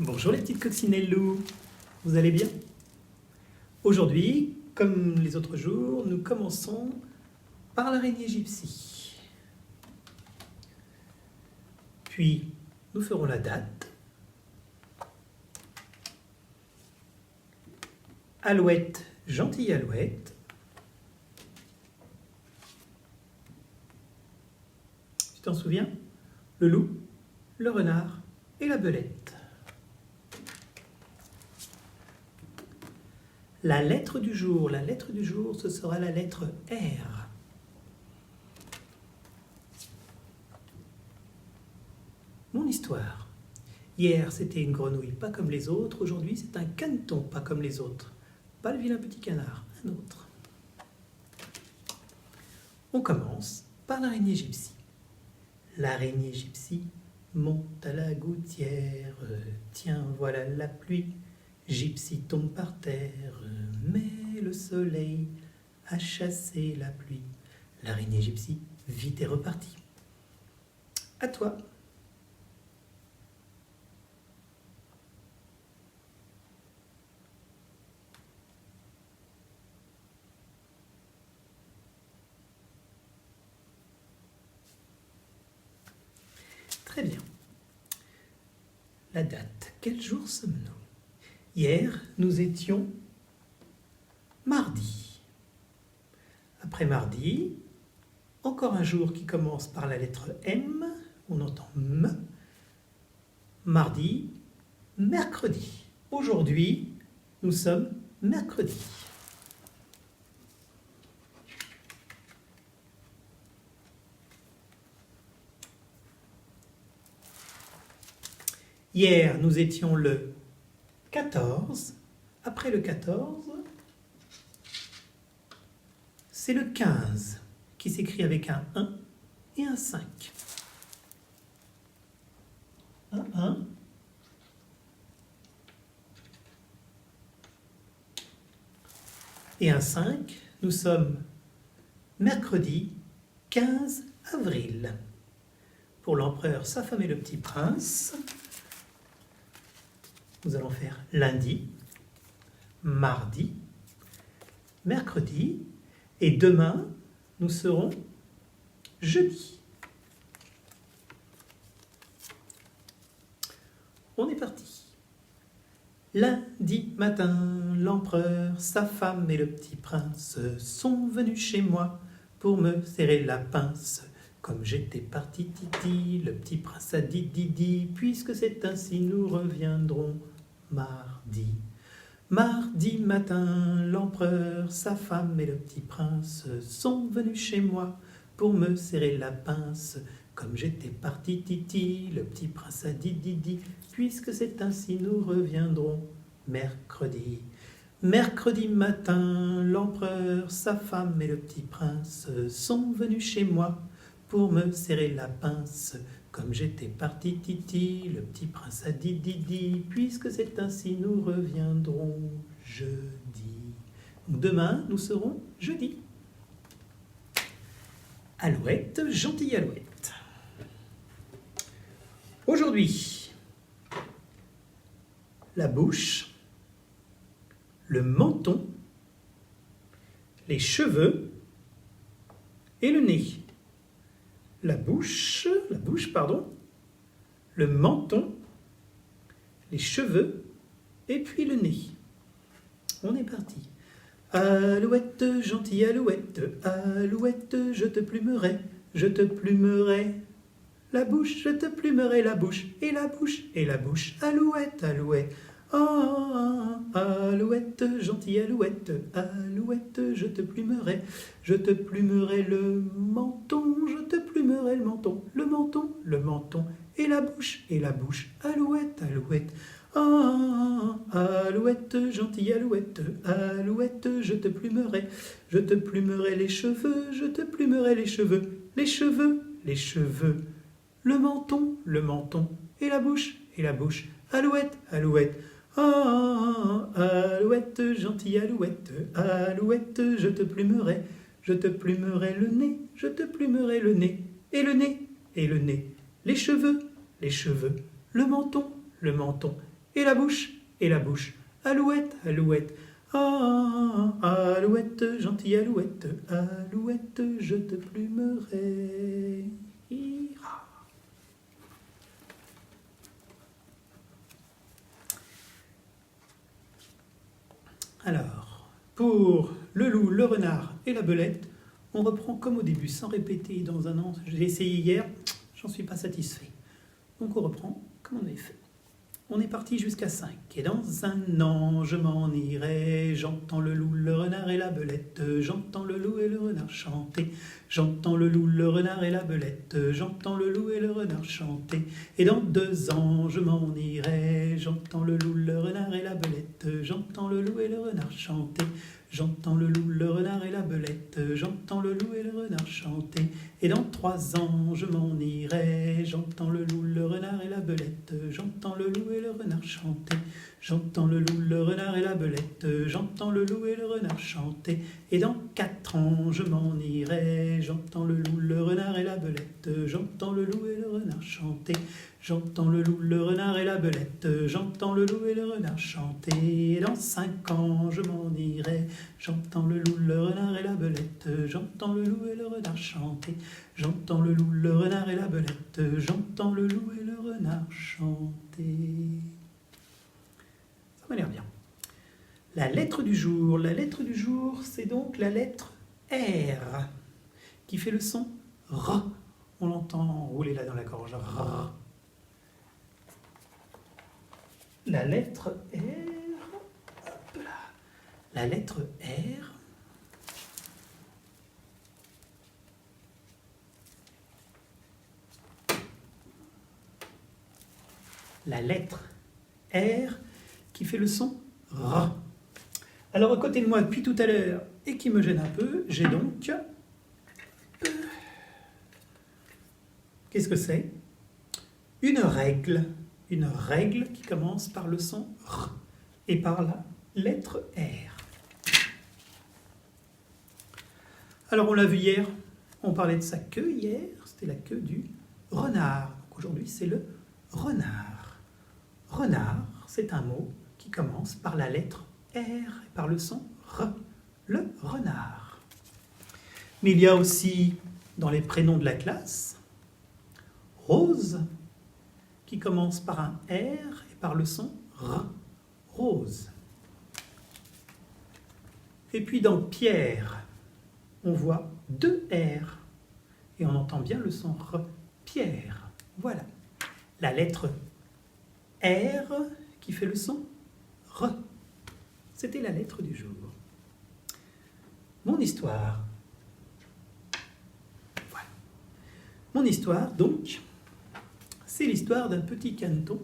Bonjour les petites coccinelles, vous allez bien? Aujourd'hui, comme les autres jours, nous commençons par l'araignée gypsy. Puis, nous ferons la date. Alouette, gentille alouette. Tu t'en souviens? Le loup, le renard et la belette. La lettre du jour, ce sera la lettre R. Mon histoire. Hier, c'était une grenouille pas comme les autres. Aujourd'hui, c'est un caneton pas comme les autres. Pas le vilain petit canard, un autre. On commence par l'araignée gypsy. L'araignée gypsy monte à la gouttière. Tiens, voilà la pluie. Gypsy tombe par terre, mais le soleil a chassé la pluie. L'araignée gypsy vite est repartie. À toi. Très bien. La date. Quel jour sommes-nous? Hier, nous étions mardi. Après mardi, encore un jour qui commence par la lettre M, on entend M. Mardi, mercredi. Aujourd'hui, nous sommes mercredi. Hier, nous étions le 14, après le 14, c'est le 15 qui s'écrit avec un 1 et un 5. Un 1 et un 5. Nous sommes mercredi 15 avril. Pour l'empereur, sa femme et le petit prince. Nous allons faire lundi, mardi, mercredi, et demain, nous serons jeudi. On est parti. Lundi matin, l'empereur, sa femme et le petit prince sont venus chez moi pour me serrer la pince. Comme j'étais parti titi, le petit prince a dit didi, puisque c'est ainsi nous reviendrons mardi. Mardi matin, l'empereur, sa femme et le petit prince sont venus chez moi pour me serrer la pince. Comme j'étais parti titi, le petit prince a dit didi, puisque c'est ainsi nous reviendrons mercredi. Mercredi matin, l'empereur, sa femme et le petit prince sont venus chez moi pour me serrer la pince. Comme j'étais parti titi, le petit prince a dit didi, puisque c'est ainsi nous reviendrons jeudi. Donc demain, nous serons jeudi. Alouette, gentille alouette. Aujourd'hui, la bouche, le menton, les cheveux et le nez. La bouche, le menton, les cheveux et puis le nez. On est parti. Alouette, gentille alouette, alouette, je te plumerai, la bouche, je te plumerai la bouche, et la bouche, et la bouche, alouette, alouette. Ah, alouette, gentille alouette, alouette, je te plumerai le menton, je te plumerai le menton, le menton, et la bouche, alouette, alouette. Ah, alouette, gentille alouette, alouette, je te plumerai les cheveux, je te plumerai les cheveux, le menton, et la bouche, alouette, alouette. Ah, alouette, gentille alouette, alouette, je te plumerai le nez, et le nez, les cheveux, le menton, et la bouche, et la bouche. Alouette, alouette, ah, alouette, gentille alouette, alouette, je te plumerai. Ira. Alors, pour le loup, le renard et la belette, on reprend comme au début, sans répéter dans un an. J'ai essayé hier, j'en suis pas satisfait. Donc on reprend comme on avait fait. On est parti jusqu'à 5. Et dans un an, je m'en irai. J'entends le loup, le renard et la belette. J'entends le loup et le renard chanter. J'entends le loup, le renard et la belette. J'entends le loup et le renard chanter. Et dans 2 ans, je m'en irai. J'entends le loup, le renard et la belette. J'entends le loup et le renard chanter. J'entends le loup, le renard et la belette. J'entends le loup et le renard chanter. Et dans 3 ans, je m'en irai. J'entends le loup, le renard et la belette. J'entends le loup et le renard chanter. J'entends le loup, le renard et la belette. J'entends le loup et le renard chanter. Et dans 4 ans, je m'en irai. J'entends le loup, le renard et la belette. J'entends le loup et le renard chanter. J'entends le loup, le renard et la belette. J'entends le loup et le renard chanter. Et dans 5 ans, je m'en irai. J'entends le loup, le renard et la belette. J'entends le loup et le renard chanter. J'entends le loup, le renard et la belette. J'entends le loup et le renard chanter. Ça m'a l'air bien. La lettre du jour. La lettre du jour, c'est donc la lettre R qui fait le son R. On l'entend rouler là dans la gorge. R. La lettre R. Hop là. La lettre R. La lettre R qui fait le son R. Alors à côté de moi depuis tout à l'heure et qui me gêne un peu, j'ai donc... Qu'est-ce que c'est? Une règle. Une règle qui commence par le son R et par la lettre R. Alors on l'a vu hier, on parlait de sa queue hier, c'était la queue du renard. Donc aujourd'hui c'est le renard. Renard, c'est un mot qui commence par la lettre R et par le son R, le renard. Mais il y a aussi dans les prénoms de la classe, Rose, qui commence par un R et par le son R, rose. Et puis dans Pierre, on voit 2 R et on entend bien le son R, Pierre. Voilà, la lettre R qui fait le son R. C'était la lettre du jour. Mon histoire. Voilà. Mon histoire, donc, c'est l'histoire d'un petit caneton,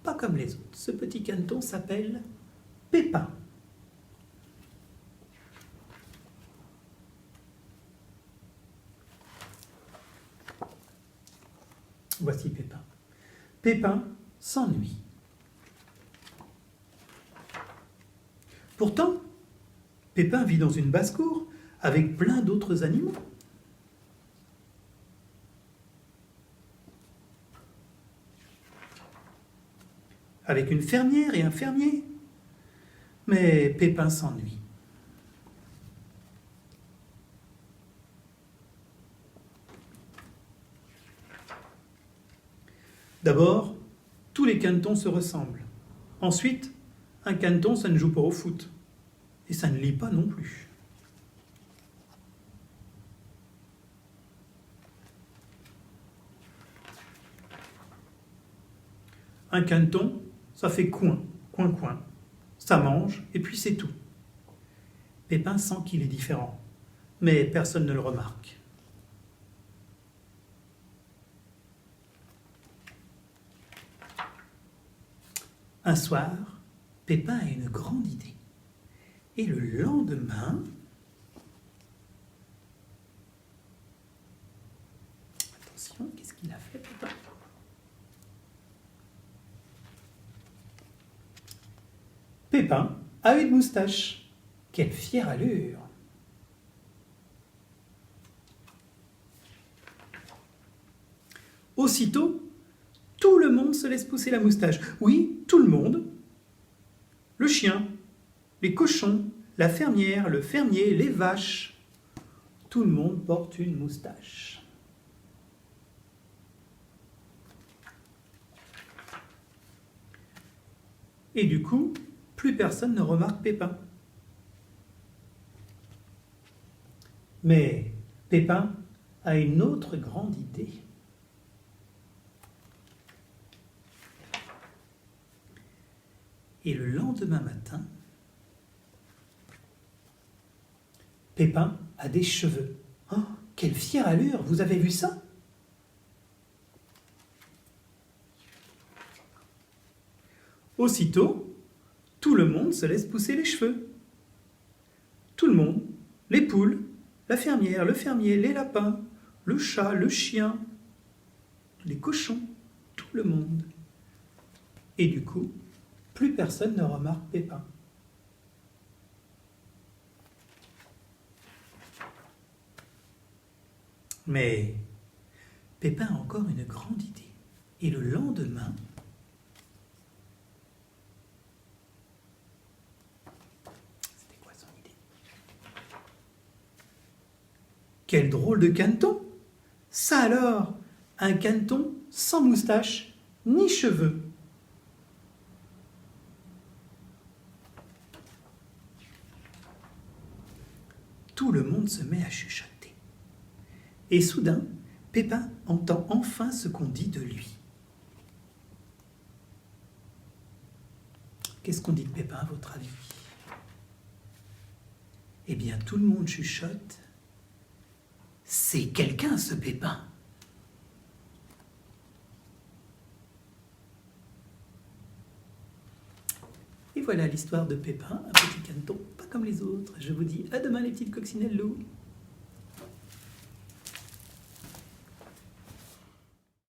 pas comme les autres. Ce petit caneton s'appelle Pépin. Voici Pépin. Pépin s'ennuie. Pourtant, Pépin vit dans une basse-cour avec plein d'autres animaux. Avec une fermière et un fermier. Mais Pépin s'ennuie. D'abord, tous les canetons se ressemblent. Ensuite, un caneton, ça ne joue pas au foot. Et ça ne lit pas non plus. Un caneton, ça fait coin, coin, coin. Ça mange, et puis c'est tout. Pépin sent qu'il est différent, mais personne ne le remarque. Un soir, Pépin a une grande idée. Et le lendemain... Attention, qu'est-ce qu'il a fait, Pépin? Pépin a une moustache. Quelle fière allure! Aussitôt, tout le monde se laisse pousser la moustache. Oui, tout le monde, le chien, les cochons, la fermière, le fermier, les vaches. Tout le monde porte une moustache. Et du coup, plus personne ne remarque Pépin. Mais Pépin a une autre grande idée. Et le lendemain matin, Pépin a des cheveux. Oh, quelle fière allure! Vous avez vu ça? Aussitôt, tout le monde se laisse pousser les cheveux. Tout le monde, les poules, la fermière, le fermier, les lapins, le chat, le chien, les cochons, tout le monde. Et du coup, plus personne ne remarque Pépin. Mais Pépin a encore une grande idée. Et le lendemain, c'était quoi son idée? Quel drôle de caneton! Ça alors, un caneton sans moustache ni cheveux. Tout le monde se met à chuchoter. Et soudain, Pépin entend enfin ce qu'on dit de lui. Qu'est-ce qu'on dit de Pépin, à votre avis? Eh bien, tout le monde chuchote. C'est quelqu'un, ce Pépin. Et voilà l'histoire de Pépin, un petit caneton, pas comme les autres. Je vous dis à demain les petites coccinelles loups.